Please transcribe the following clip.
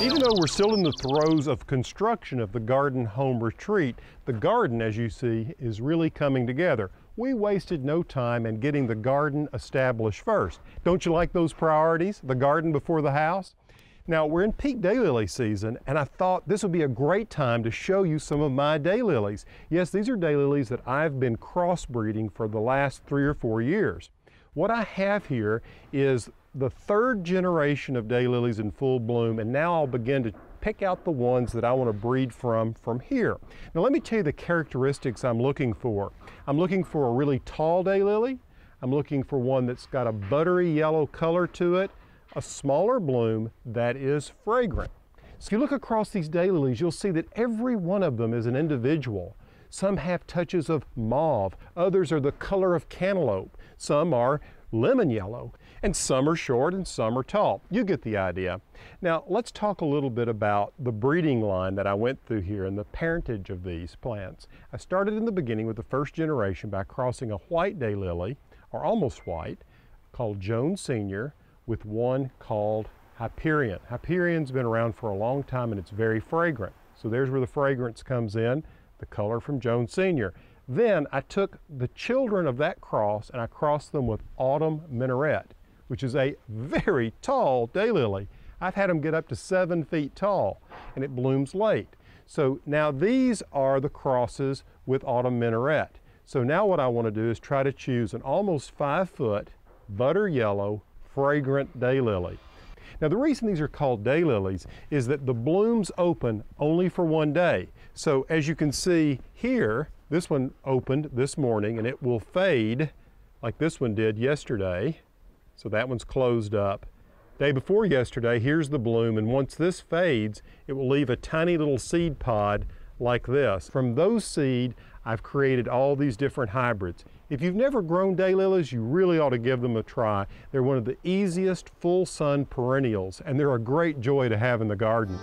Even though we're still in the throes of construction of the garden home retreat, the garden, as you see, is really coming together. We wasted no time in getting the garden established first. Don't you like those priorities? The garden before the house? Now, we're in peak daylily season, and I thought this would be a great time to show you some of my daylilies. Yes, these are daylilies that I've been crossbreeding for the last 3 or 4 years. What I have here is the 3rd generation of daylilies in full bloom, and now I'll begin to pick out the ones that I want to breed from here. Now let me tell you the characteristics I'm looking for. I'm looking for a really tall daylily. I'm looking for one that's got a buttery yellow color to it, a smaller bloom that is fragrant. So if you look across these daylilies, you'll see that every one of them is an individual. Some have touches of mauve, others are the color of cantaloupe, some are lemon yellow, and some are short and some are tall. You get the idea. Now let's talk a little bit about the breeding line that I went through here and the parentage of these plants. I started in the beginning with the 1st generation by crossing a white daylily, or almost white, called Jones Senior, with one called Hyperion. Hyperion's been around for a long time and it's very fragrant. So there's where the fragrance comes in, the color from Jones Senior. Then I took the children of that cross and I crossed them with Autumn Minaret, which is a very tall daylily. I've had them get up to 7 feet tall, and it blooms late. So now these are the crosses with Autumn Minaret. So now what I want to do is try to choose an almost 5-foot butter yellow fragrant daylily. Now the reason these are called daylilies is that the blooms open only for one day. So as you can see here, this one opened this morning and it will fade like this one did yesterday. So that one's closed up. Day before yesterday, here's the bloom, and once this fades, it will leave a tiny little seed pod like this. From those seed, I've created all these different hybrids. If you've never grown daylilies, you really ought to give them a try. They're one of the easiest full sun perennials, and they're a great joy to have in the garden.